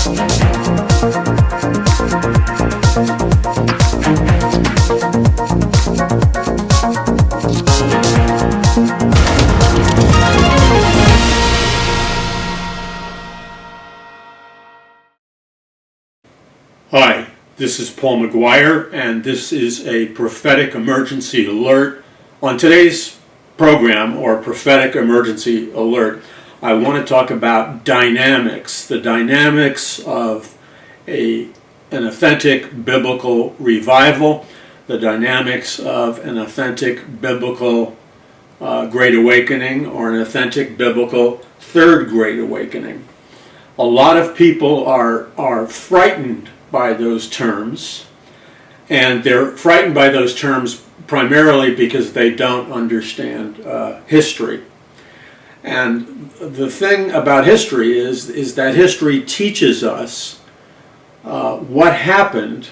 Hi, this is Paul McGUIRE, and this is a prophetic emergency alert. On today's program, or prophetic emergency alert, I want to talk about dynamics, the dynamics of an authentic biblical revival, the dynamics of an authentic biblical Great Awakening, or an authentic biblical Third Great Awakening. A lot of people are frightened by those terms, and they're frightened by those terms primarily because they don't understand history. And the thing about history is that history teaches us what happened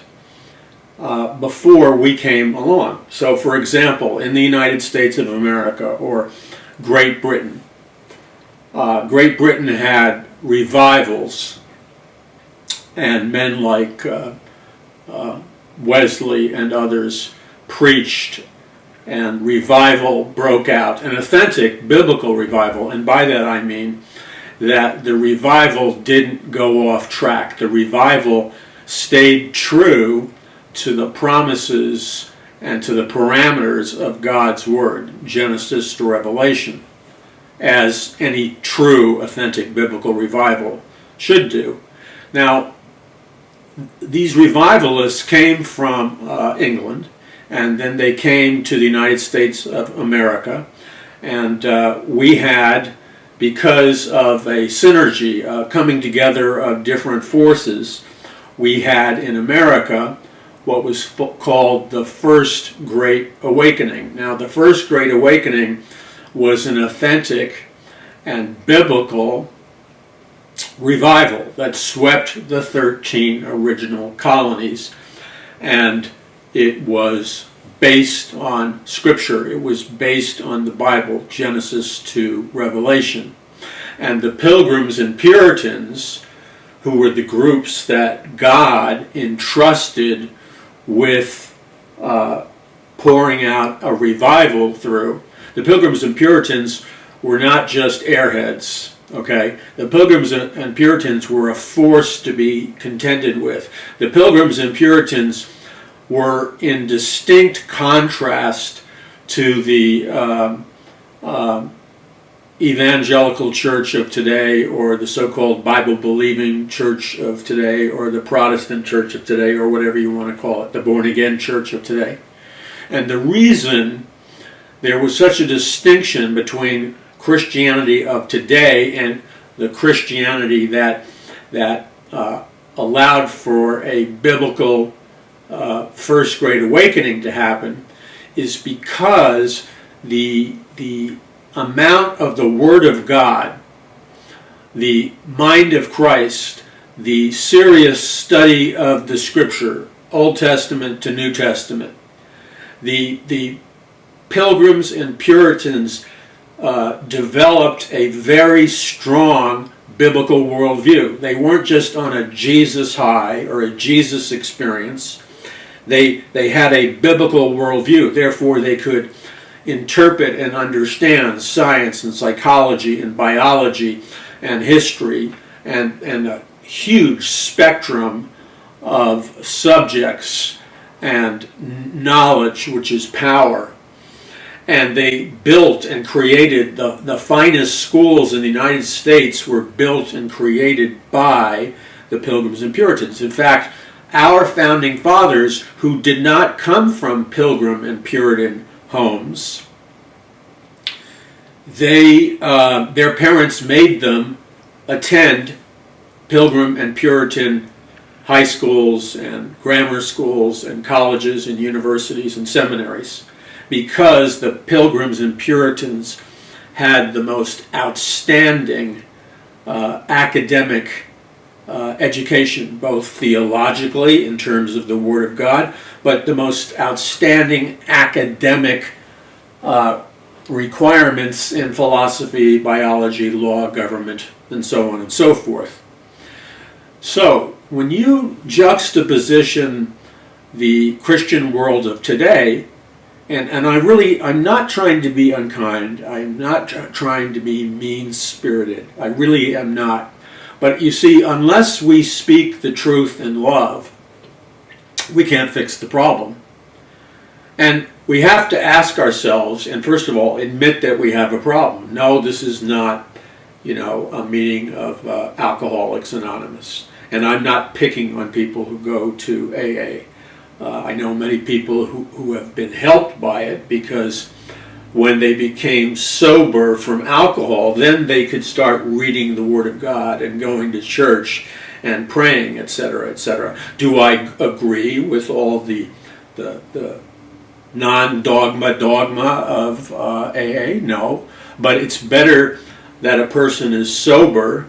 before we came along. So, for example, in the United States of America or Great Britain, Great Britain had revivals, and men like Wesley and others preached, and revival broke out, an authentic biblical revival. And by that I mean that the revival didn't go off track. The revival stayed true to the promises and to the parameters of God's Word, Genesis to Revelation, as any true, authentic biblical revival should do. Now, these revivalists came from England, and then they came to the United States of America, and we had, because of a synergy, coming together of different forces, we had in America what was called the First Great Awakening. Now, the First Great Awakening was an authentic and biblical revival that swept the 13 original colonies, and it was based on Scripture. It was based on the Bible, Genesis to Revelation. And the Pilgrims and Puritans, who were the groups that God entrusted with pouring out a revival through, the Pilgrims and Puritans were not just airheads. Okay, the Pilgrims and Puritans were a force to be contended with. The Pilgrims and Puritans were in distinct contrast to the evangelical church of today, or the so-called Bible-believing church of today, or the Protestant church of today, or whatever you want to call it, the born-again church of today. And the reason there was such a distinction between Christianity of today and the Christianity that allowed for a biblical First Great Awakening to happen is because the amount of the Word of God, the mind of Christ, the serious study of the Scripture, Old Testament to New Testament, the Pilgrims and Puritans developed a very strong biblical worldview. They weren't just on a Jesus high or a Jesus experience. They had a biblical worldview. Therefore, they could interpret and understand science and psychology and biology and history and a huge spectrum of subjects and knowledge, which is power. And they built and created the finest schools in the United States were built and created by the Pilgrims and Puritans. In fact, our founding fathers, who did not come from Pilgrim and Puritan homes, their parents made them attend Pilgrim and Puritan high schools and grammar schools and colleges and universities and seminaries, because the Pilgrims and Puritans had the most outstanding academic education, both theologically in terms of the Word of God, but the most outstanding academic requirements in philosophy, biology, law, government, and so on and so forth. So when you juxtaposition the Christian world of today, and I'm not trying to be unkind, I'm not trying to be mean-spirited, I really am not. But you see, unless we speak the truth in love, we can't fix the problem. And we have to ask ourselves, and first of all, admit that we have a problem. No, this is not, a meeting of Alcoholics Anonymous. And I'm not picking on people who go to AA. I know many people who have been helped by it, because when they became sober from alcohol, then they could start reading the Word of God and going to church and praying, etc., etc. Do I agree with all the non-dogma of AA? No. But it's better that a person is sober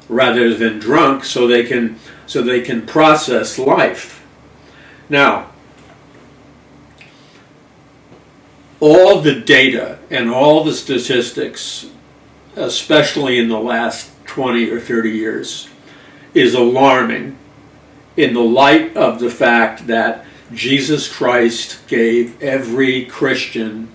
rather than drunk, so they can process life. Now, all the data and all the statistics, especially in the last 20 or 30 years, is alarming in the light of the fact that Jesus Christ gave every Christian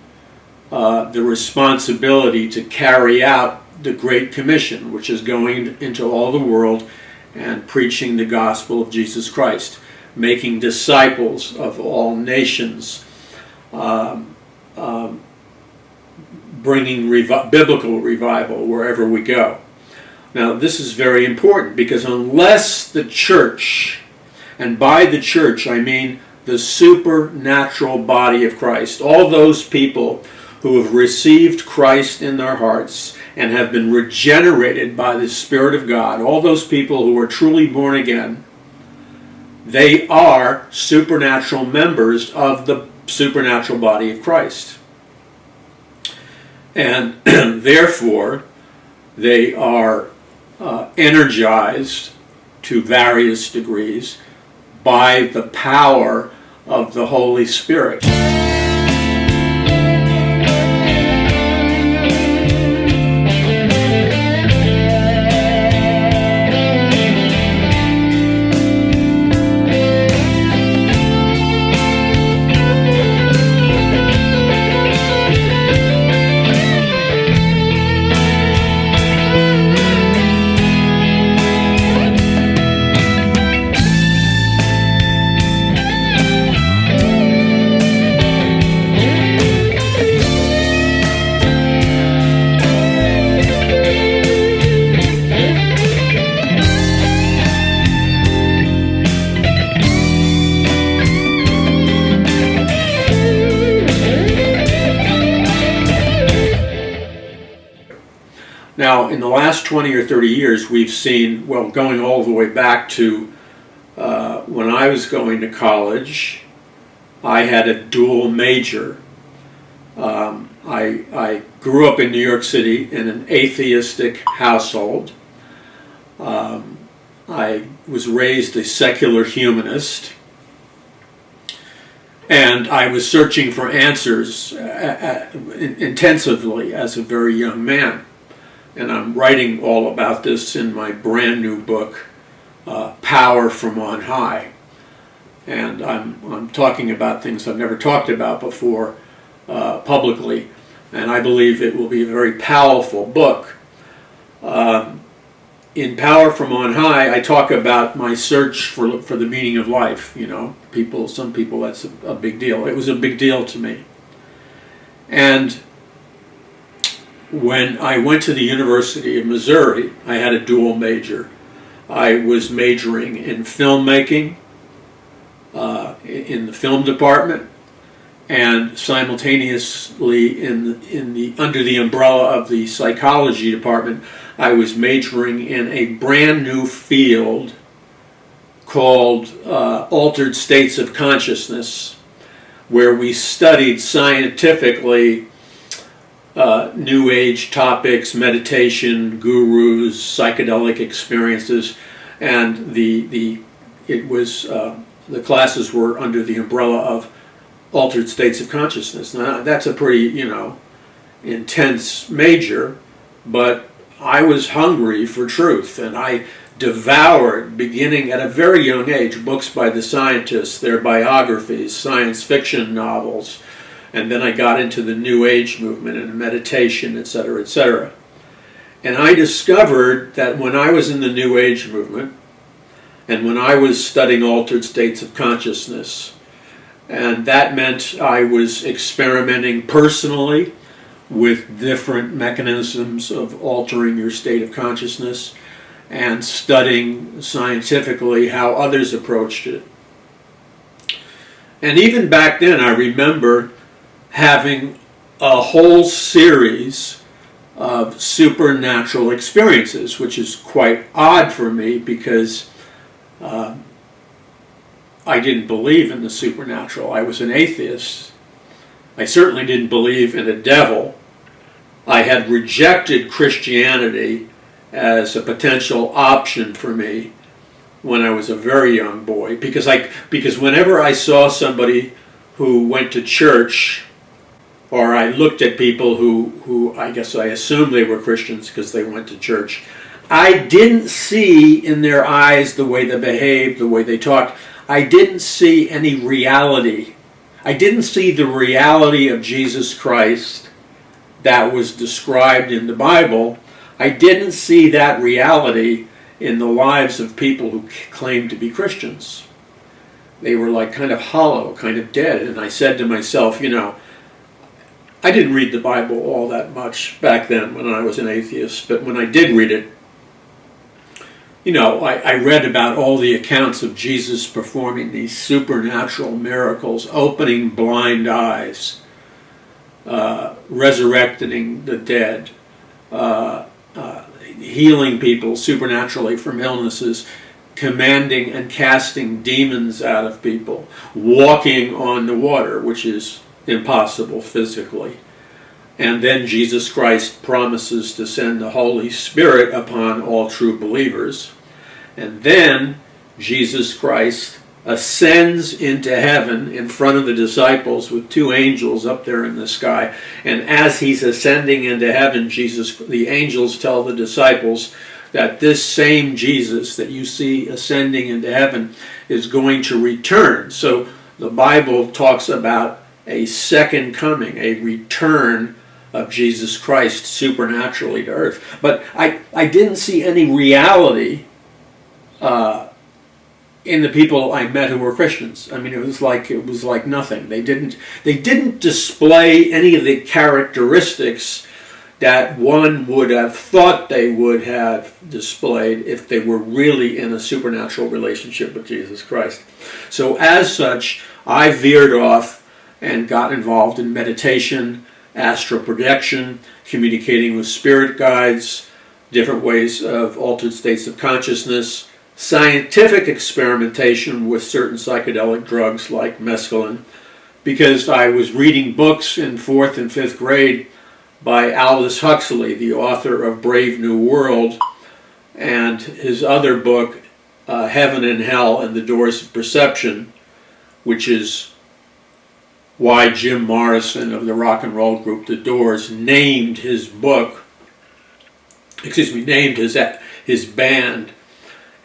the responsibility to carry out the Great Commission, which is going into all the world and preaching the gospel of Jesus Christ, making disciples of all nations, bringing biblical revival wherever we go. Now, this is very important, because unless the church, and by the church I mean the supernatural body of Christ, all those people who have received Christ in their hearts and have been regenerated by the Spirit of God, all those people who are truly born again, they are supernatural members of the supernatural body of Christ. And therefore, they are energized to various degrees by the power of the Holy Spirit. Now, in the last 20 or 30 years, we've seen, well, going all the way back to when I was going to college, I had a dual major. I grew up in New York City in an atheistic household. I was raised a secular humanist, and I was searching for answers intensively as a very young man. And I'm writing all about this in my brand new book, Power from On High. And I'm talking about things I've never talked about before publicly. And I believe it will be a very powerful book. In Power from On High, I talk about my search for the meaning of life. Some people, that's a big deal. It was a big deal to me. And when I went to the University of Missouri, I had a dual major. I was majoring in filmmaking, in the film department, and simultaneously under the umbrella of the psychology department, I was majoring in a brand new field called altered states of consciousness, where we studied scientifically New Age topics, meditation, gurus, psychedelic experiences, and the classes were under the umbrella of altered states of consciousness. Now that's a pretty intense major, but I was hungry for truth, and I devoured, beginning at a very young age, books by the scientists, their biographies, science fiction novels, and then I got into the New Age movement and meditation, etc., etc. And I discovered that when I was in the New Age movement, and when I was studying altered states of consciousness, and that meant I was experimenting personally with different mechanisms of altering your state of consciousness and studying scientifically how others approached it. And even back then, I remember having a whole series of supernatural experiences, which is quite odd for me because I didn't believe in the supernatural. I was an atheist. I certainly didn't believe in a devil. I had rejected Christianity as a potential option for me when I was a very young boy, because whenever I saw somebody who went to church, or I looked at people who I guess I assumed they were Christians because they went to church, I didn't see in their eyes the way they behaved, the way they talked. I didn't see any reality. I didn't see the reality of Jesus Christ that was described in the Bible. I didn't see that reality in the lives of people who claimed to be Christians. They were like kind of hollow, kind of dead. And I said to myself, you know, I didn't read the Bible all that much back then when I was an atheist, but when I did read it, you know, I read about all the accounts of Jesus performing these supernatural miracles, opening blind eyes, resurrecting the dead, healing people supernaturally from illnesses, commanding and casting demons out of people, walking on the water, which is impossible physically. And then Jesus Christ promises to send the Holy Spirit upon all true believers. And then Jesus Christ ascends into heaven in front of the disciples with two angels up there in the sky. And as he's ascending into heaven, the angels tell the disciples that this same Jesus that you see ascending into heaven is going to return. So the Bible talks about a second coming, a return of Jesus Christ supernaturally to earth. But I didn't see any reality in the people I met who were Christians. I mean, it was like nothing. They didn't display any of the characteristics that one would have thought they would have displayed if they were really in a supernatural relationship with Jesus Christ. So as such, I veered off and got involved in meditation, astral projection, communicating with spirit guides, different ways of altered states of consciousness, scientific experimentation with certain psychedelic drugs like mescaline, because I was reading books in 4th and 5th grade by Aldous Huxley, the author of Brave New World, and his other book, Heaven and Hell and the Doors of Perception, which is why Jim Morrison of the rock and roll group The Doors named his band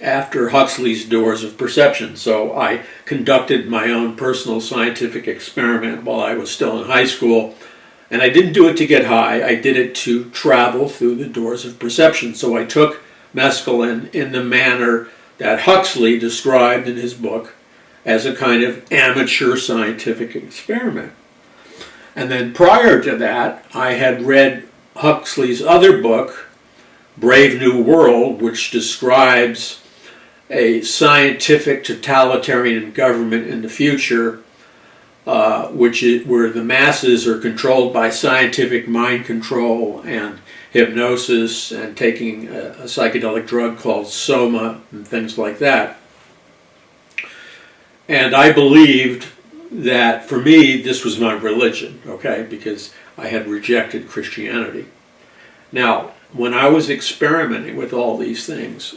after Huxley's Doors of Perception. So I conducted my own personal scientific experiment while I was still in high school, and I didn't do it to get high. I did it to travel through the doors of perception. So I took mescaline in the manner that Huxley described in his book as a kind of amateur scientific experiment. And then prior to that, I had read Huxley's other book, Brave New World, which describes a scientific totalitarian government in the future, where the masses are controlled by scientific mind control and hypnosis and taking a psychedelic drug called soma and things like that. And I believed that, for me, this was my religion, okay, because I had rejected Christianity. Now, when I was experimenting with all these things,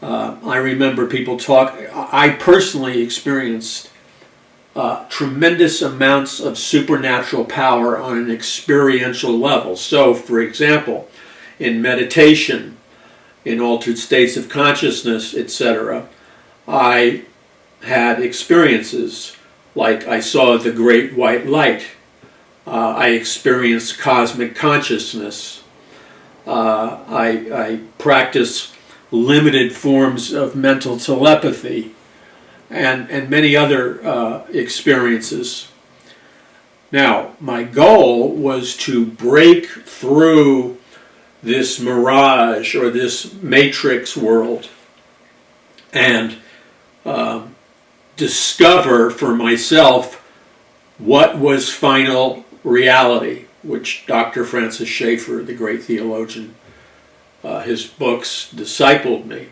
I remember people I personally experienced tremendous amounts of supernatural power on an experiential level. So, for example, in meditation, in altered states of consciousness, etc., I had experiences like I saw the great white light. I experienced cosmic consciousness. I practiced limited forms of mental telepathy and many other experiences. Now, my goal was to break through this mirage or this matrix world and discover for myself what was final reality, which Dr. Francis Schaeffer, the great theologian, his books discipled me.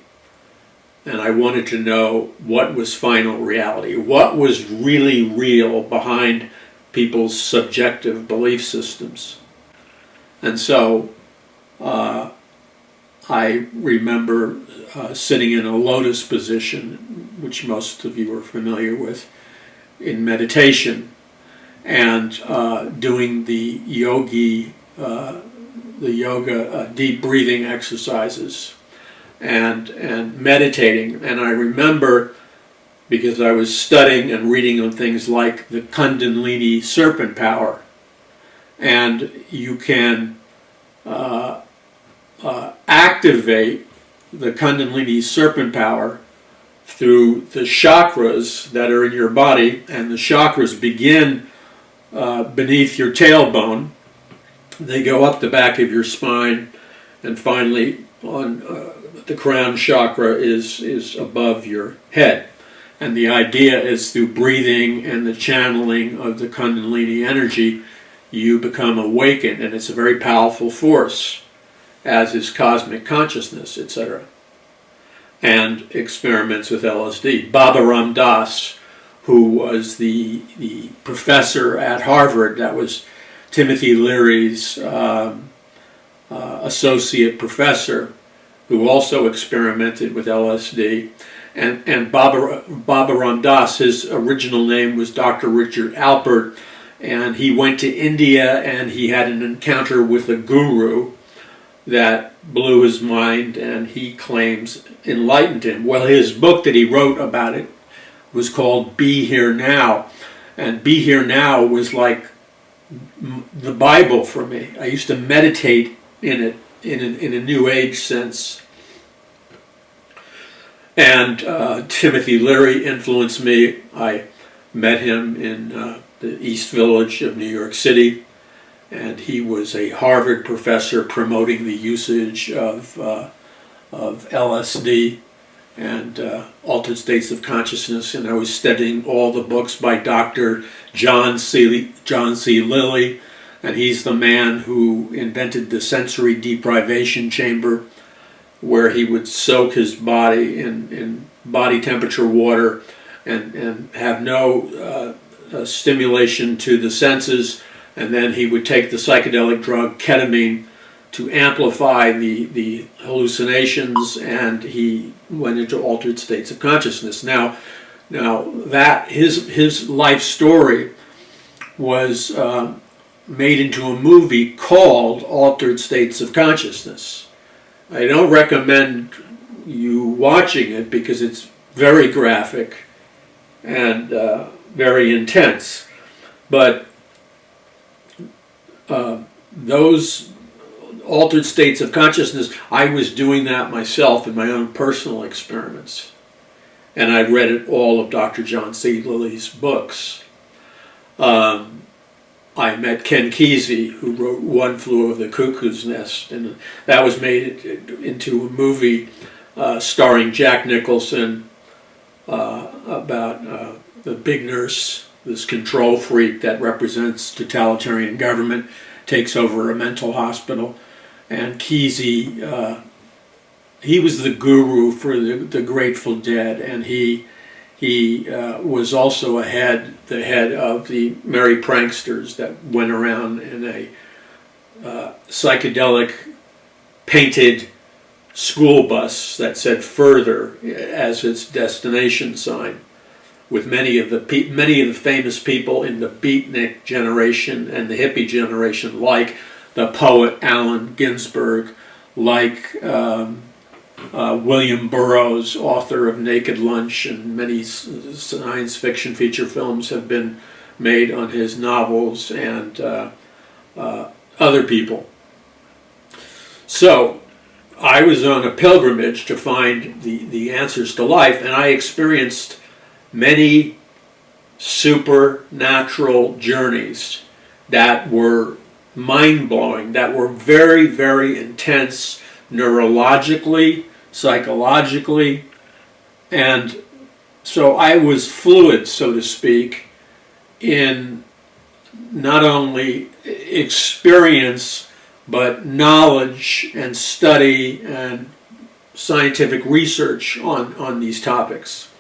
And I wanted to know what was final reality, what was really real behind people's subjective belief systems. And so I remember sitting in a lotus position, which most of you are familiar with, in meditation, and doing the yoga deep breathing exercises, and meditating. And I remember, because I was studying and reading on things like the Kundalini serpent power, and you can activate the Kundalini serpent power through the chakras that are in your body, and the chakras begin beneath your tailbone. They go up the back of your spine, and finally on the crown chakra is above your head. And the idea is through breathing and the channeling of the Kundalini energy, you become awakened, and it's a very powerful force, as is cosmic consciousness, etc. And experiments with LSD. Baba Ram Das, who was the professor at Harvard, that was Timothy Leary's associate professor, who also experimented with LSD. And Baba Ram Das, his original name was Dr. Richard Alpert, and he went to India and he had an encounter with a guru that blew his mind, and he claims enlightened him. Well, his book that he wrote about it was called Be Here Now, and Be Here Now was like the Bible for me. I used to meditate in it in a New Age sense. And Timothy Leary influenced me. I met him in the East Village of New York City, and he was a Harvard professor promoting the usage of LSD and altered states of consciousness. And I was studying all the books by Dr. John C. Lilly, and he's the man who invented the sensory deprivation chamber, where he would soak his body in body temperature water and have no stimulation to the senses, and then he would take the psychedelic drug ketamine to amplify the hallucinations, and he went into altered states of consciousness. Now that his life story was made into a movie called Altered States of Consciousness. I don't recommend you watching it because it's very graphic and very intense, but those altered states of consciousness, I was doing that myself in my own personal experiments, and I read all of Dr. John C. Lilly's books. I met Ken Kesey, who wrote One Flew Over the Cuckoo's Nest, and that was made into a movie starring Jack Nicholson about the big nurse, this control freak that represents totalitarian government, takes over a mental hospital. And Kesey, he was the guru for the Grateful Dead, and he was also the head of the Merry Pranksters that went around in a psychedelic painted school bus that said "Further" as its destination sign, with many of the famous people in the beatnik generation and the hippie generation, like the poet Allen Ginsberg, like William Burroughs, author of Naked Lunch, and many science fiction feature films have been made on his novels, and other people. So I was on a pilgrimage to find the answers to life, and I experienced many supernatural journeys that were mind-blowing, that were very, very intense neurologically, psychologically, and so I was fluid, so to speak, in not only experience but knowledge and study and scientific research on these topics.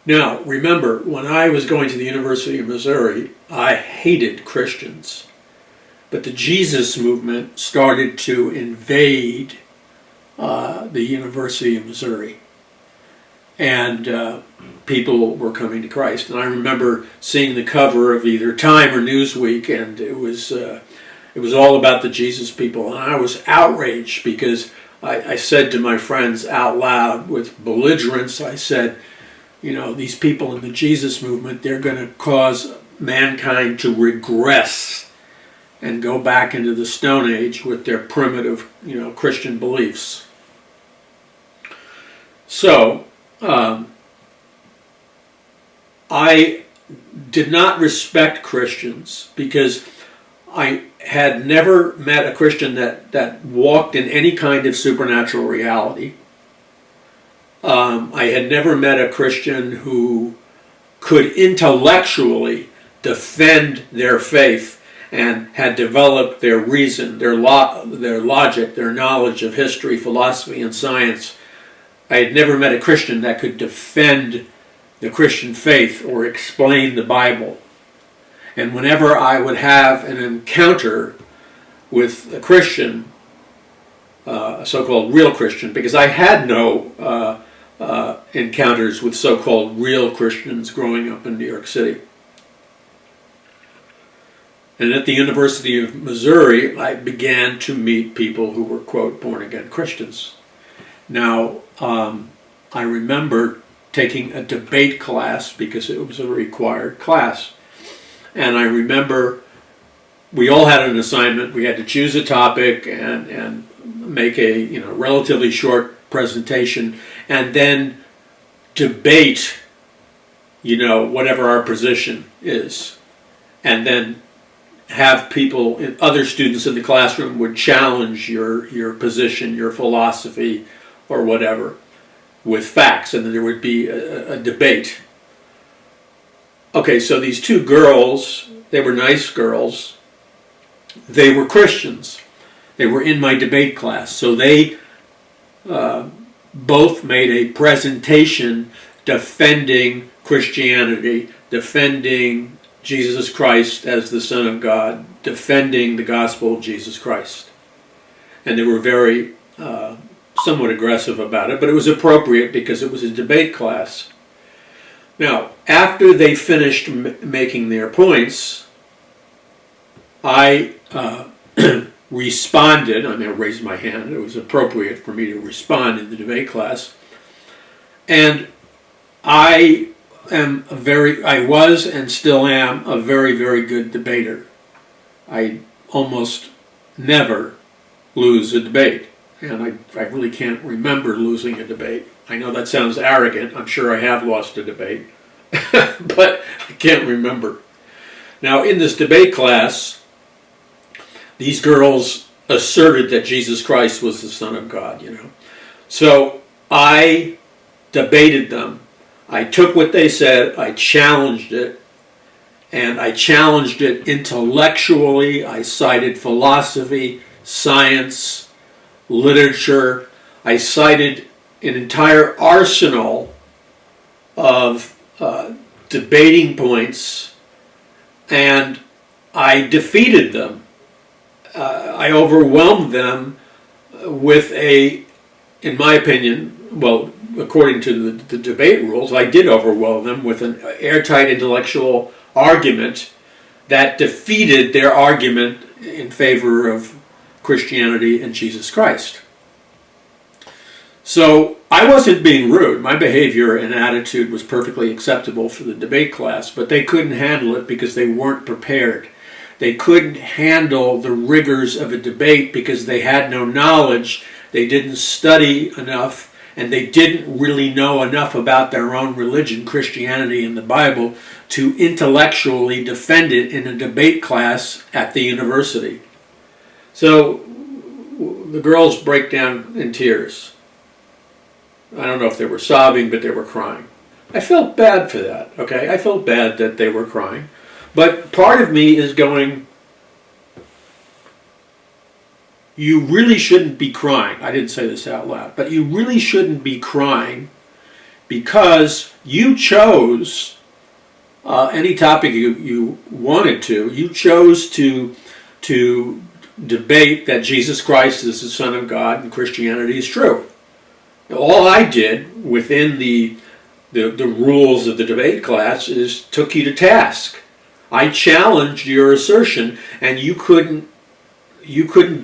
Now, remember, when I was going to the University of Missouri, I hated Christians. But the Jesus movement started to invade the University of Missouri. And people were coming to Christ. And I remember seeing the cover of either Time or Newsweek, and it was all about the Jesus people. And I was outraged because I said to my friends out loud with belligerence, I said, you know, these people in the Jesus movement, they're going to cause mankind to regress and go back into the Stone Age with their primitive, you know, Christian beliefs. So, I did not respect Christians because I had never met a Christian that walked in any kind of supernatural reality. I had never met a Christian who could intellectually defend their faith and had developed their reason, their logic, their knowledge of history, philosophy, and science. I had never met a Christian that could defend the Christian faith or explain the Bible. And whenever I would have an encounter with a Christian, a so-called real Christian, because I had no encounters with so-called real Christians growing up in New York City. And at the University of Missouri, I began to meet people who were, quote, born-again Christians. Now, I remember taking a debate class because it was a required class. And I remember we all had an assignment. We had to choose a topic and make a relatively short presentation and then debate whatever our position is. And then have people, other students in the classroom would challenge your position, your philosophy, or whatever, with facts, and then there would be a debate. Okay, so these two girls, they were nice girls. They were Christians. They were in my debate class. So they both made a presentation defending Christianity, defending Jesus Christ as the Son of God, defending the gospel of Jesus Christ. And they were very somewhat aggressive about it, but it was appropriate because it was a debate class. Now, after they finished making their points, I responded. I raised my hand. It was appropriate for me to respond in the debate class. And I was and still am a very, very good debater. I almost never lose a debate. And I really can't remember losing a debate. I know that sounds arrogant. I'm sure I have lost a debate. But I can't remember. Now, in this debate class, these girls asserted that Jesus Christ was the Son of God, So I debated them. I took what they said, I challenged it, and I challenged it intellectually. I cited philosophy, science, literature. I cited an entire arsenal of debating points, and I defeated them. I overwhelmed them with in my opinion, according to the debate rules, I did overwhelm them with an airtight intellectual argument that defeated their argument in favor of Christianity and Jesus Christ. So I wasn't being rude. My behavior and attitude was perfectly acceptable for the debate class, but they couldn't handle it because they weren't prepared. They couldn't handle the rigors of a debate because they had no knowledge, they didn't study enough, and they didn't really know enough about their own religion, Christianity, and the Bible to intellectually defend it in a debate class at the university. So the girls break down in tears. I don't know if they were sobbing, but they were crying. I felt bad for that, okay? I felt bad that they were crying. But part of me is going, you really shouldn't be crying. I didn't say this out loud, but you really shouldn't be crying because you chose any topic you wanted to. You chose to debate that Jesus Christ is the Son of God and Christianity is true. All I did within the rules of the debate class is took you to task. I challenged your assertion, and you couldn't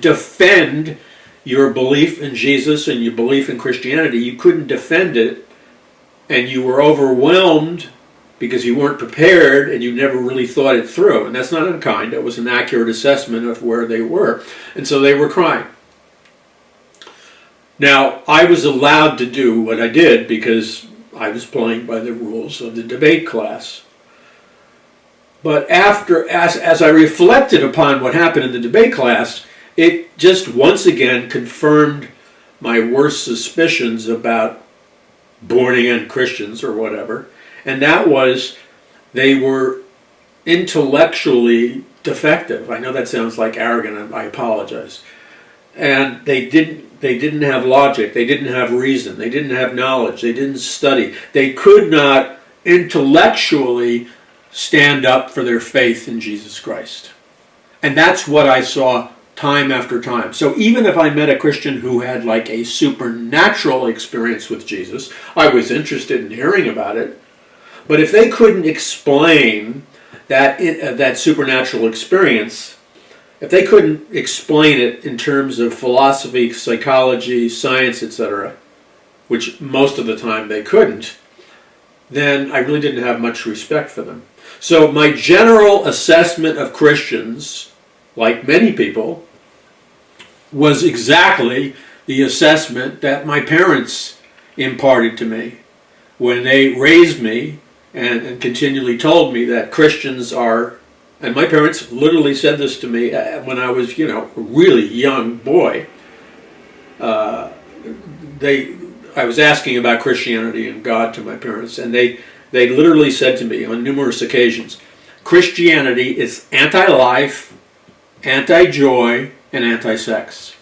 defend your belief in Jesus and your belief in Christianity. You couldn't defend it, and you were overwhelmed because you weren't prepared and you never really thought it through. And that's not unkind. That was an accurate assessment of where they were. And so they were crying. Now, I was allowed to do what I did because I was playing by the rules of the debate class. But as I reflected upon what happened in the debate class, it just once again confirmed my worst suspicions about born-again Christians or whatever. And that was they were intellectually defective. I know that sounds like arrogant, and I apologize. And they didn't have logic, they didn't have reason, they didn't have knowledge, they didn't study. They could not intellectually stand up for their faith in Jesus Christ. And that's what I saw time after time. So even if I met a Christian who had like a supernatural experience with Jesus, I was interested in hearing about it. But if they couldn't explain that supernatural experience, if they couldn't explain it in terms of philosophy, psychology, science, etc., which most of the time they couldn't, then I really didn't have much respect for them. So my general assessment of Christians, like many people, was exactly the assessment that my parents imparted to me when they raised me and continually told me that Christians are. And my parents literally said this to me when I was, a really young boy. I was asking about Christianity and God to my parents, and they literally said to me on numerous occasions, Christianity is anti-life, anti-joy, and anti-sex.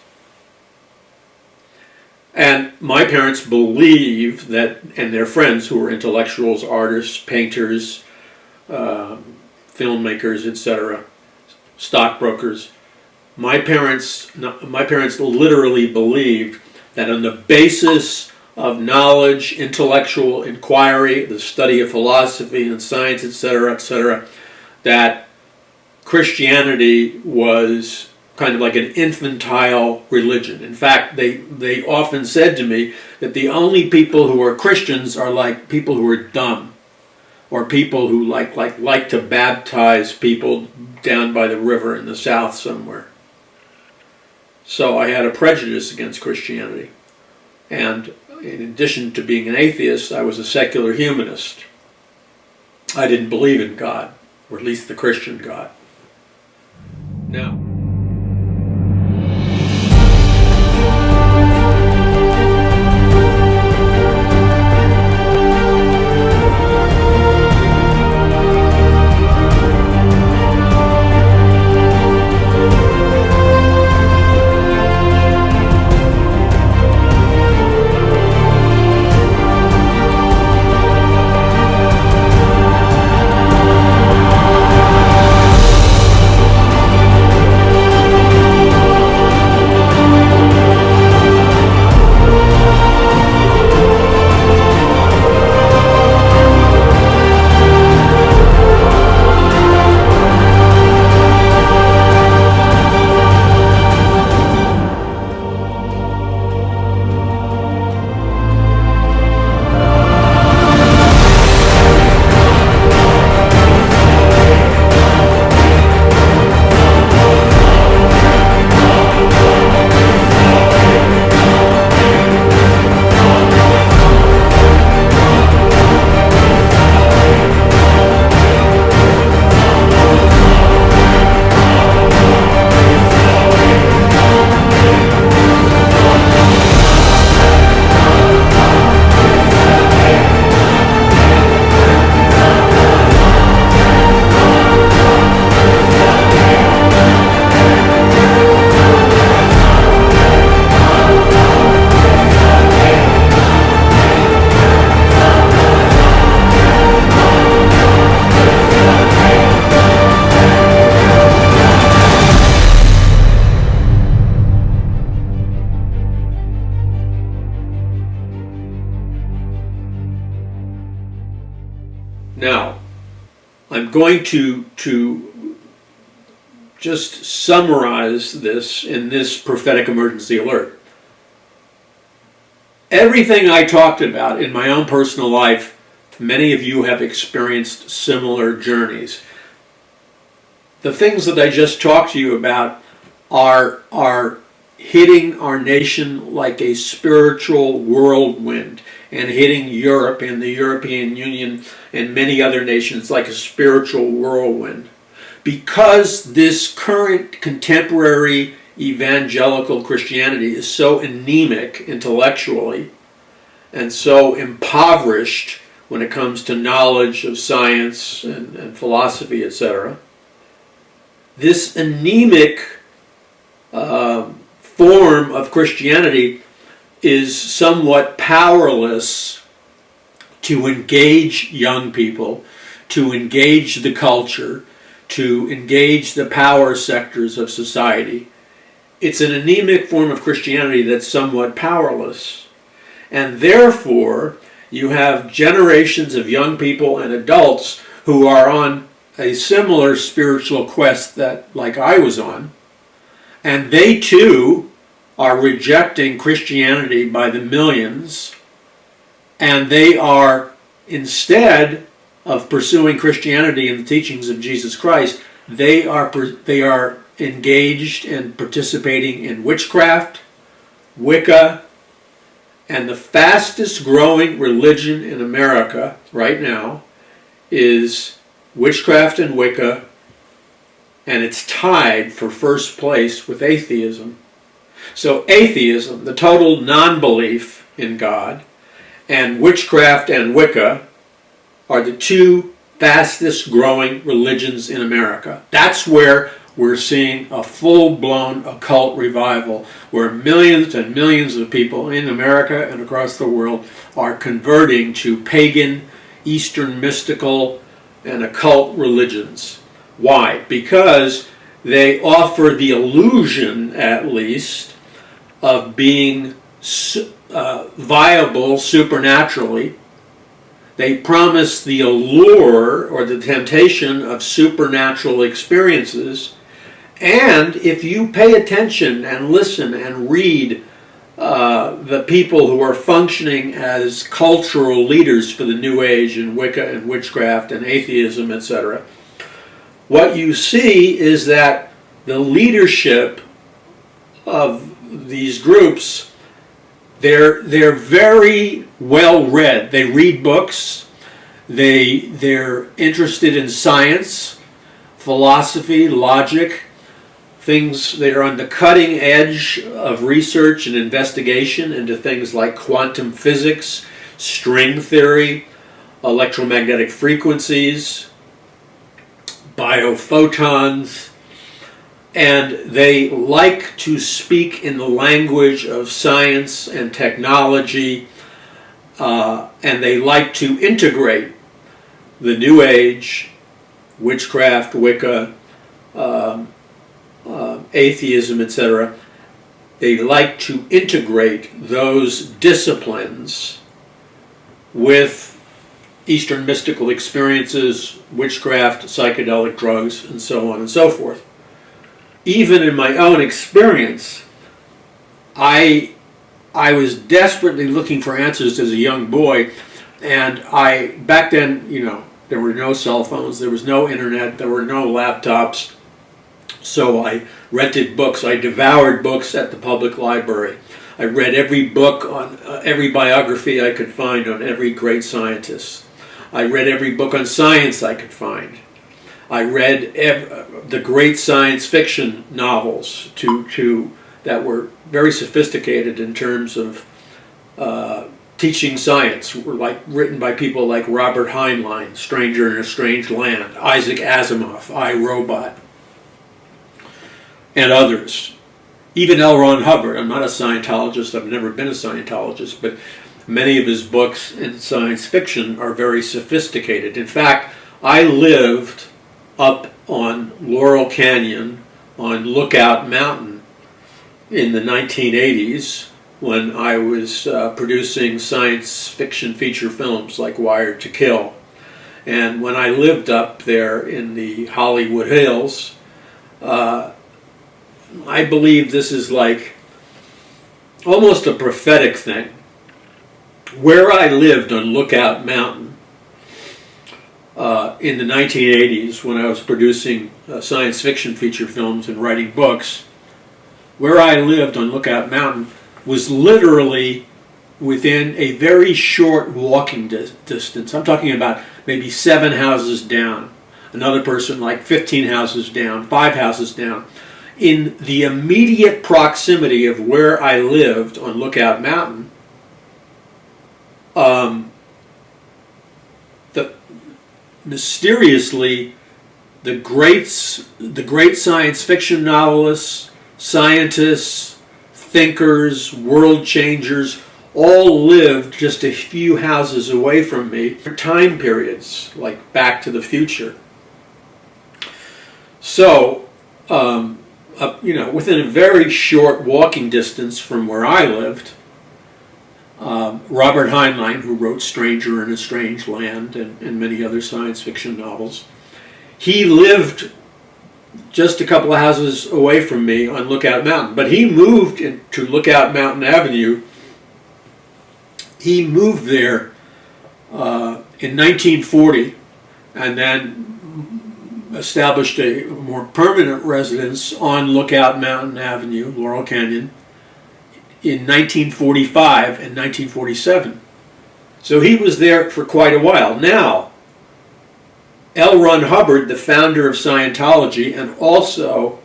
And my parents believed that, and their friends who were intellectuals, artists, painters, filmmakers, etc., stockbrokers. My parents literally believed that on the basis of knowledge, intellectual inquiry, the study of philosophy and science, etc., that Christianity was kind of like an infantile religion. In fact, they often said to me that the only people who are Christians are like people who are dumb, or people who like to baptize people down by the river in the south somewhere. So I had a prejudice against Christianity. And in addition to being an atheist, I was a secular humanist. I didn't believe in God, or at least the Christian God. Now, Now, I'm going to just summarize this in this prophetic emergency alert. Everything I talked about in my own personal life, many of you have experienced similar journeys. The things that I just talked to you about are hitting our nation like a spiritual whirlwind, and hitting Europe and the European Union and many other nations like a spiritual whirlwind. Because this current contemporary evangelical Christianity is so anemic intellectually and so impoverished when it comes to knowledge of science and philosophy, etc., this anemic form of Christianity is somewhat powerless to engage young people, to engage the culture, to engage the power sectors of society. It's an anemic form of Christianity that's somewhat powerless. And therefore, you have generations of young people and adults who are on a similar spiritual quest that, like I was on, and they too are rejecting Christianity by the millions, and they are, instead of pursuing Christianity and the teachings of Jesus Christ, they are engaged and participating in witchcraft, Wicca, and the fastest growing religion in America right now is witchcraft and Wicca, and it's tied for first place with atheism. So atheism, the total non-belief in God, and witchcraft and Wicca are the two fastest growing religions in America. That's where we're seeing a full-blown occult revival, where millions and millions of people in America and across the world are converting to pagan, Eastern mystical, and occult religions. Why? Because they offer the illusion, at least, of being viable supernaturally. They promise the allure or the temptation of supernatural experiences. And if you pay attention and listen and read the people who are functioning as cultural leaders for the New Age and Wicca and witchcraft and atheism, etc., what you see is that the leadership of these groups, they're very well read. They read books. They're interested in science, philosophy, logic, things that are on the cutting edge of research and investigation into things like quantum physics, string theory, electromagnetic frequencies, biophotons, and they like to speak in the language of science and technology, and they like to integrate the New Age, witchcraft, Wicca, atheism, etc. They like to integrate those disciplines with Eastern mystical experiences, witchcraft, psychedelic drugs, and so on and so forth. Even in my own experience, I was desperately looking for answers as a young boy, and back then, there were no cell phones, there was no internet, there were no laptops, so I rented books. I devoured books at the public library. I read every book on every biography I could find on every great scientist. I read every book on science I could find. I read the great science fiction novels that were very sophisticated in terms of teaching science, were written by people like Robert Heinlein, Stranger in a Strange Land, Isaac Asimov, I, Robot, and others. Even L. Ron Hubbard. I'm not a Scientologist, I've never been a Scientologist, but many of his books in science fiction are very sophisticated. In fact, I lived up on Laurel Canyon on Lookout Mountain in the 1980s when I was producing science fiction feature films like Wired to Kill. And when I lived up there in the Hollywood Hills, I believe this is like almost a prophetic thing. Where I lived on Lookout Mountain in the 1980s, when I was producing science fiction feature films and writing books, where I lived on Lookout Mountain was literally within a very short walking distance. I'm talking about maybe 7 houses down, another person like 15 houses down, 5 houses down. In the immediate proximity of where I lived on Lookout Mountain, mysteriously, the great science fiction novelists, scientists, thinkers, world changers, all lived just a few houses away from me for time periods, like Back to the Future. So, within a very short walking distance from where I lived, Robert Heinlein, who wrote Stranger in a Strange Land and many other science fiction novels, he lived just a couple of houses away from me on Lookout Mountain. But he moved to Lookout Mountain Avenue. He moved there in 1940 and then established a more permanent residence on Lookout Mountain Avenue, Laurel Canyon, in 1945 and 1947. So he was there for quite a while. Now, L. Ron Hubbard, the founder of Scientology and also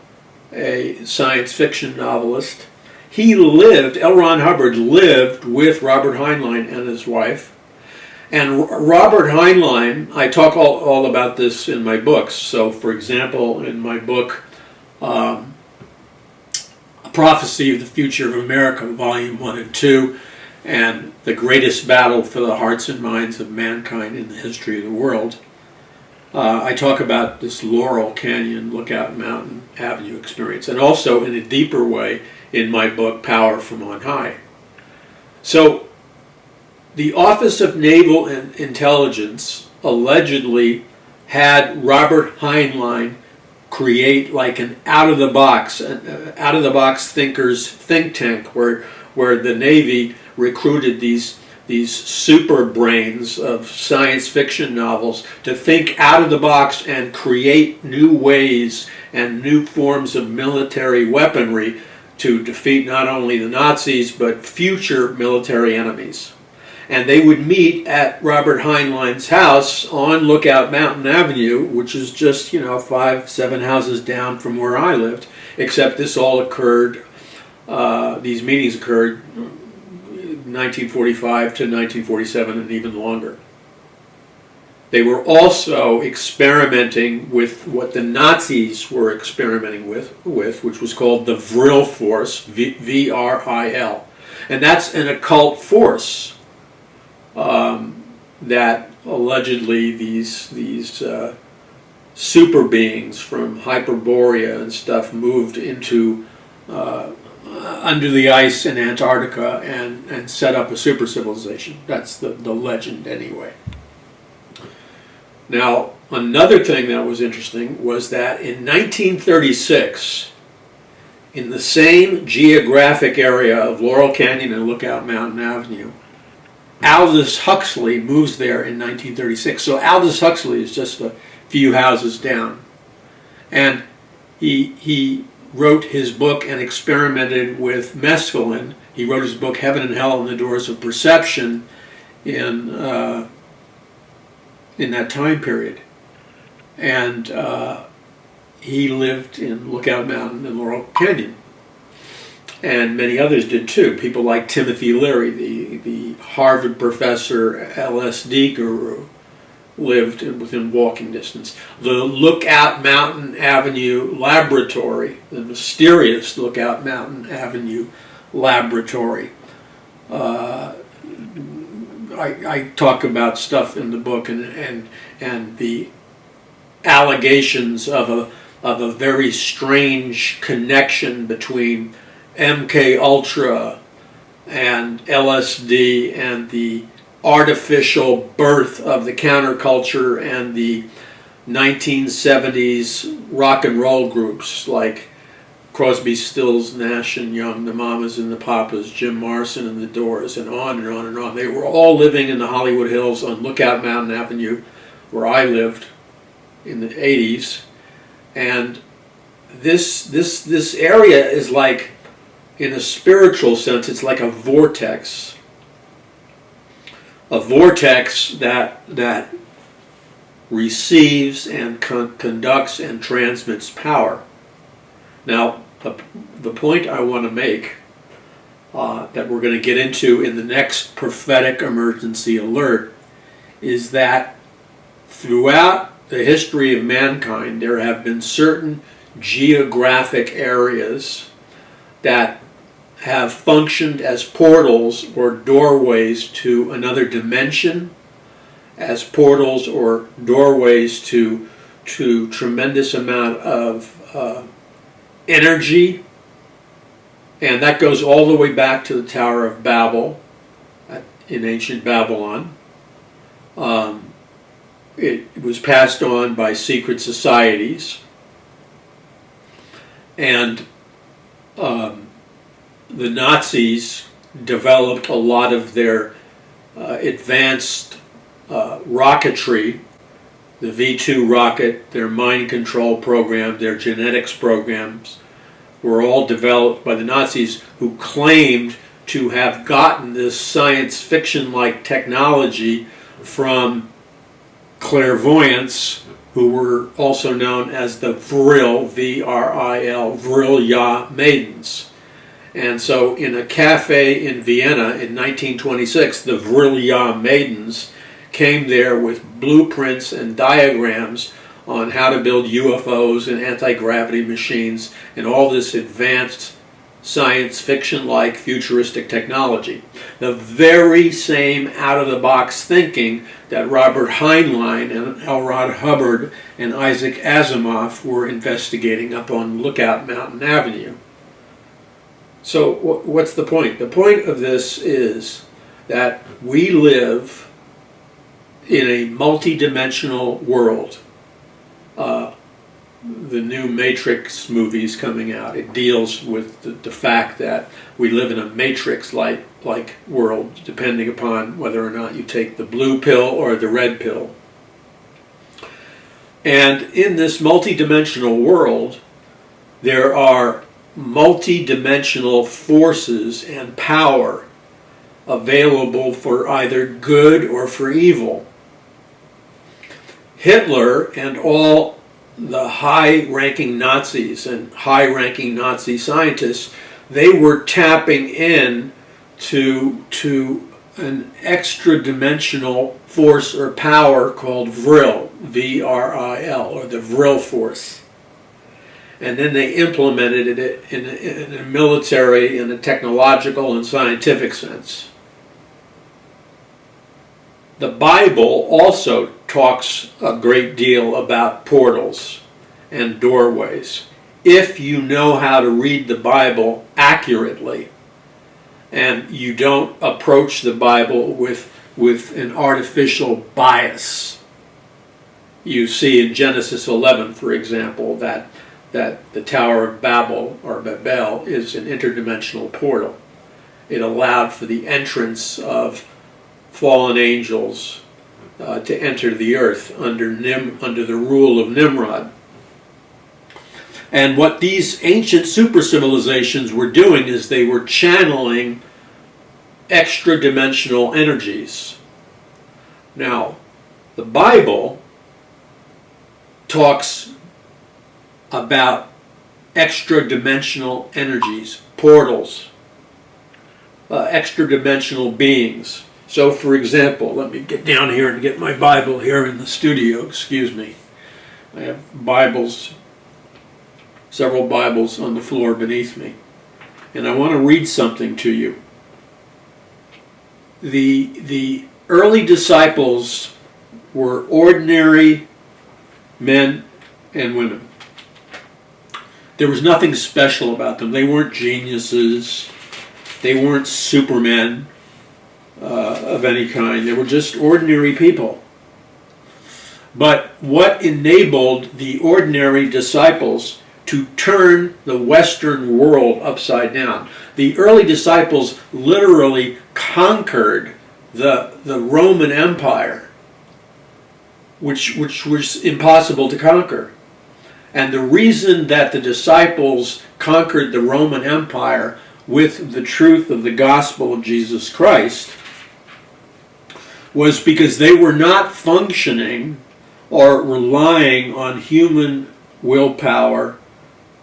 a science fiction novelist, L. Ron Hubbard lived with Robert Heinlein and his wife. And Robert Heinlein, I talk all about this in my books. So, for example, in my book, Prophecy of the Future of America, Volume 1 and 2, and The Greatest Battle for the Hearts and Minds of Mankind in the History of the World, I talk about this Laurel Canyon, Lookout Mountain Avenue experience, and also in a deeper way in my book, Power from On High. So, the Office of Naval Intelligence allegedly had Robert Heinlein create like an out-of-the-box thinkers think tank where the Navy recruited these super brains of science fiction novels to think out of the box and create new ways and new forms of military weaponry to defeat not only the Nazis but future military enemies. And they would meet at Robert Heinlein's house on Lookout Mountain Avenue, which is just, 5-7 houses down from where I lived, except this all occurred, these meetings occurred 1945 to 1947 and even longer. They were also experimenting with what the Nazis were experimenting with, which was called the Vril Force, V-R-I-L. And that's an occult force that allegedly these super beings from Hyperborea and stuff moved into under the ice in Antarctica and set up a super civilization. That's the legend anyway. Now, another thing that was interesting was that in 1936, in the same geographic area of Laurel Canyon and Lookout Mountain Avenue, Aldous Huxley moves there in 1936. So Aldous Huxley is just a few houses down. And he wrote his book and experimented with mescaline. He wrote his book Heaven and Hell and the Doors of Perception in that time period. And he lived in Lookout Mountain and Laurel Canyon. And many others did too. People like Timothy Leary, the Harvard professor, LSD guru, lived within walking distance. The Lookout Mountain Avenue Laboratory, the mysterious Lookout Mountain Avenue Laboratory. I talk about stuff in the book and the allegations of a very strange connection between MK Ultra and LSD and the artificial birth of the counterculture and the 1970s rock and roll groups like Crosby, Stills, Nash and Young, the Mamas and the Papas, Jim Morrison and the Doors, and on and on and on. They were all living in the Hollywood Hills on Lookout Mountain Avenue, where I lived in the 80s. And this area is like, in a spiritual sense, it's like a vortex. A vortex that receives and conducts and transmits power. Now, the point I want to make that we're going to get into in the next prophetic emergency alert is that throughout the history of mankind, there have been certain geographic areas that have functioned as portals or doorways to another dimension, as portals or doorways to tremendous amount of energy, and that goes all the way back to the Tower of Babel in ancient Babylon. It was passed on by secret societies, and the Nazis developed a lot of their advanced rocketry, the V2 rocket, their mind control program, their genetics programs were all developed by the Nazis, who claimed to have gotten this science fiction-like technology from clairvoyants, who were also known as the Vril, V-R-I-L, Vril-Ya maidens. And so in a cafe in Vienna in 1926, the Vril-Ya maidens came there with blueprints and diagrams on how to build UFOs and anti-gravity machines and all this advanced science fiction-like futuristic technology. The very same out-of-the-box thinking that Robert Heinlein and L. Ron Hubbard and Isaac Asimov were investigating up on Lookout Mountain Avenue. So what's the point? The point of this is that we live in a multi-dimensional world. The new Matrix movies coming out, it deals with the fact that we live in a Matrix-like world, depending upon whether or not you take the blue pill or the red pill. And in this multi-dimensional world, there are multi-dimensional forces and power available for either good or for evil. Hitler and all the high-ranking Nazis and high-ranking Nazi scientists, they were tapping in to an extra-dimensional force or power called Vril, V-R-I-L, or the Vril force. And then they implemented it in a military, in a technological and scientific sense. The Bible also talks a great deal about portals and doorways. If you know how to read the Bible accurately, and you don't approach the Bible with an artificial bias. You see in Genesis 11, for example, that the Tower of Babel, or Babel, is an interdimensional portal. It allowed for the entrance of fallen angels to enter the earth under the rule of Nimrod. And what these ancient super civilizations were doing is they were channeling extra-dimensional energies. Now, the Bible talks about extra-dimensional energies, portals, extra-dimensional beings. So, for example, let me get down here and get my Bible here in the studio. Excuse me. I have Bibles, several Bibles on the floor beneath me. And I want to read something to you. The early disciples were ordinary men and women. There was nothing special about them. They weren't geniuses. They weren't supermen. of any kind. They were just ordinary people. But what enabled the ordinary disciples to turn the Western world upside down? The early disciples literally conquered the Roman Empire, which was impossible to conquer. And the reason that the disciples conquered the Roman Empire with the truth of the gospel of Jesus Christ was because they were not functioning or relying on human willpower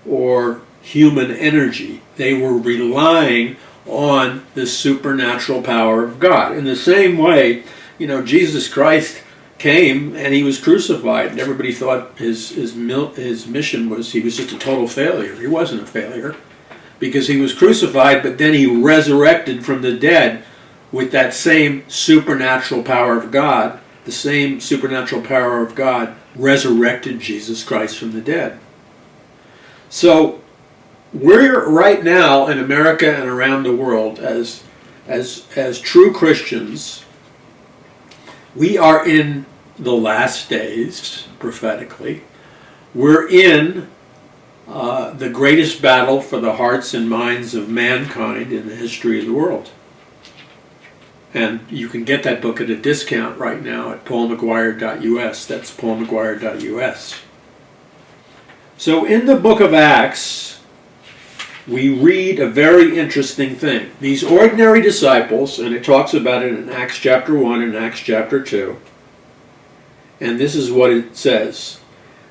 or human energy. They were relying on the supernatural power of God. In the same way, Jesus Christ came and he was crucified, and everybody thought his mission was he was just a total failure. He wasn't a failure because he was crucified, but then he resurrected from the dead with that same supernatural power of God. The same supernatural power of God resurrected Jesus Christ from the dead. So we're right now in America and around the world as true Christians. We are in the last days, prophetically. We're in the greatest battle for the hearts and minds of mankind in the history of the world. And you can get that book at a discount right now at paulmcguire.us. That's paulmcguire.us. So in the book of Acts, we read a very interesting thing. These ordinary disciples, and it talks about it in Acts chapter 1 and Acts chapter 2, and this is what it says,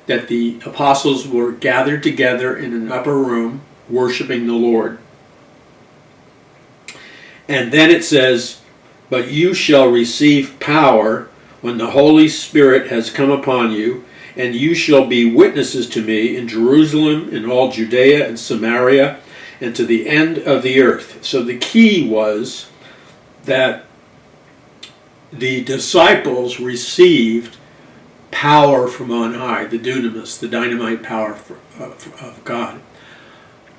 that the apostles were gathered together in an upper room worshiping the Lord. And then it says, "But you shall receive power when the Holy Spirit has come upon you, and you shall be witnesses to me in Jerusalem, in all Judea and Samaria, and to the end of the earth." So the key was that the disciples received power from on high, the dunamis, the dynamite power of God.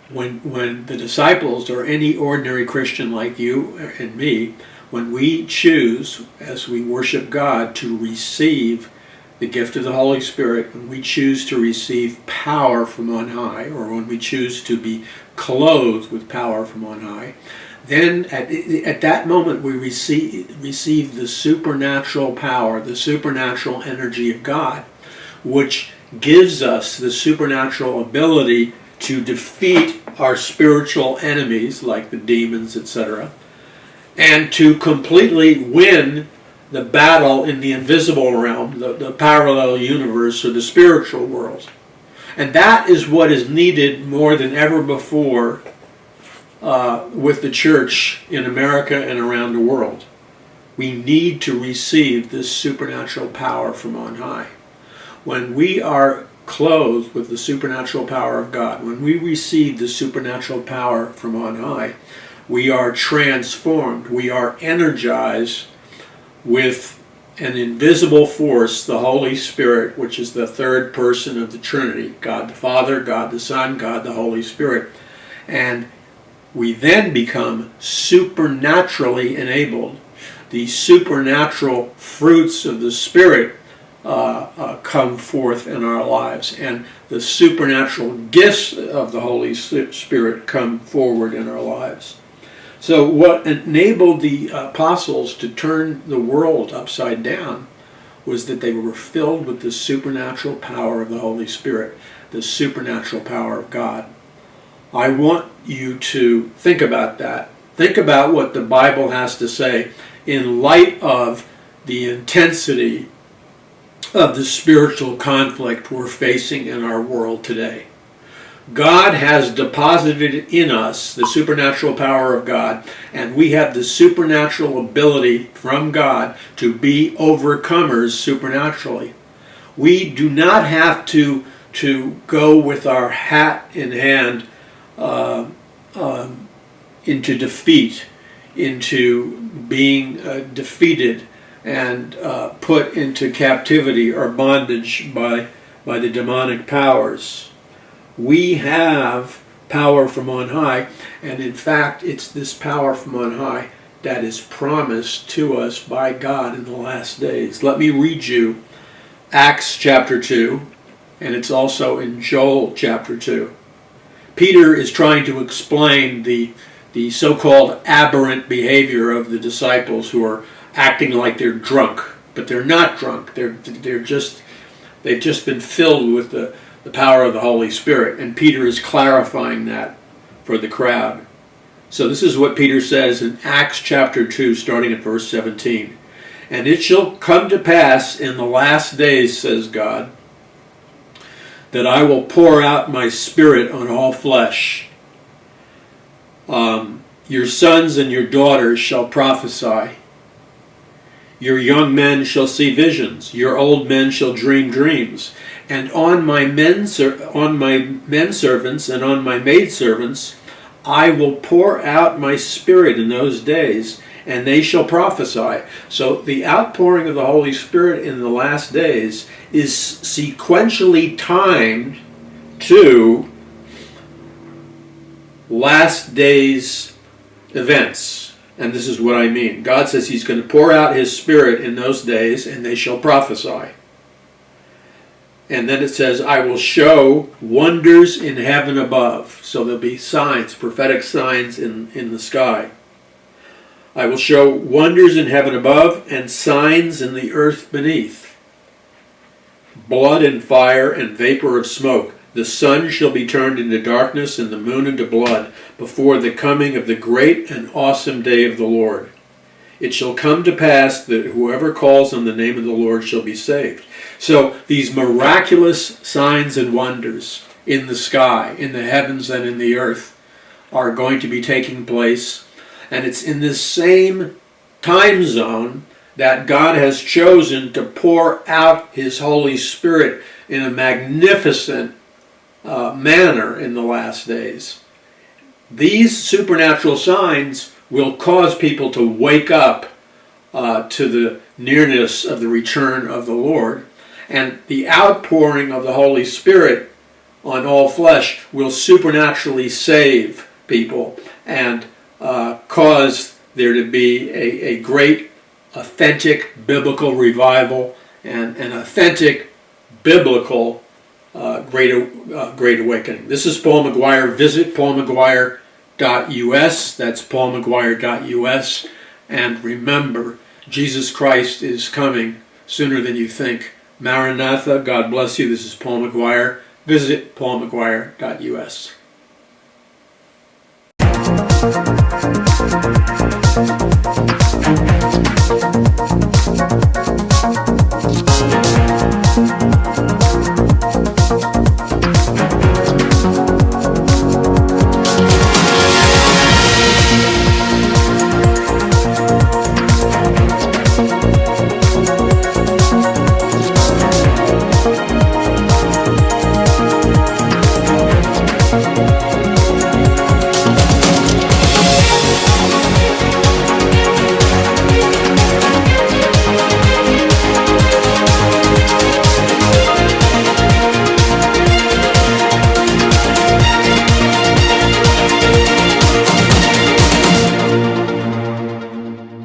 When the disciples, or any ordinary Christian like you and me, when we choose, as we worship God, to receive the gift of the Holy Spirit, when we choose to receive power from on high, or when we choose to be clothed with power from on high, then at that moment we receive the supernatural power, the supernatural energy of God, which gives us the supernatural ability to defeat our spiritual enemies, like the demons, etc., and to completely win the battle in the invisible realm, the parallel universe, or the spiritual world. And that is what is needed more than ever before with the church in America and around the world. We need to receive this supernatural power from on high. When we are clothed with the supernatural power of God, when we receive the supernatural power from on high, we are transformed, we are energized with an invisible force, the Holy Spirit, which is the third person of the Trinity, God the Father, God the Son, God the Holy Spirit. And we then become supernaturally enabled. The supernatural fruits of the Spirit come forth in our lives, and the supernatural gifts of the Holy Spirit come forward in our lives. So what enabled the apostles to turn the world upside down was that they were filled with the supernatural power of the Holy Spirit, the supernatural power of God. I want you to think about that. Think about what the Bible has to say in light of the intensity of the spiritual conflict we're facing in our world today. God has deposited in us the supernatural power of God, and we have the supernatural ability from God to be overcomers supernaturally. We do not have to go with our hat in hand into defeat, into being defeated and put into captivity or bondage by the demonic powers. We have power from on high, and in fact it's this power from on high that is promised to us by God in the last days. Let me read you Acts chapter 2, and it's also in Joel chapter 2. Peter is trying to explain the so-called aberrant behavior of the disciples who are acting like they're drunk, but they're not drunk. They've just been filled with the power of the Holy Spirit, and Peter is clarifying that for the crowd. So this is what Peter says in Acts chapter 2, starting at verse 17. And it shall come to pass in the last days, says God, that I will pour out my Spirit on all flesh. Your sons and your daughters shall prophesy. Your young men shall see visions. Your old men shall dream dreams. And on my men servants and on my maidservants I will pour out my Spirit in those days, and they shall prophesy. So the outpouring of the Holy Spirit in the last days is sequentially timed to last days events. And this is what I mean. God says He's going to pour out His Spirit in those days, and they shall prophesy. And then it says, I will show wonders in heaven above. So there'll be signs, prophetic signs in the sky. I will show wonders in heaven above and signs in the earth beneath. Blood and fire and vapor of smoke. The sun shall be turned into darkness and the moon into blood before the coming of the great and awesome day of the Lord. It shall come to pass that whoever calls on the name of the Lord shall be saved. So these miraculous signs and wonders in the sky, in the heavens and in the earth are going to be taking place. And it's in this same time zone that God has chosen to pour out His Holy Spirit in a magnificent manner in the last days. These supernatural signs will cause people to wake up to the nearness of the return of the Lord. And the outpouring of the Holy Spirit on all flesh will supernaturally save people and cause there to be a great, authentic biblical revival and an authentic biblical great awakening. This is Paul McGUIRE. Visit paulmcguire.us. That's paulmcguire.us. And remember, Jesus Christ is coming sooner than you think. Maranatha, God bless you. This is Paul McGUIRE. Visit paulmcguire.us.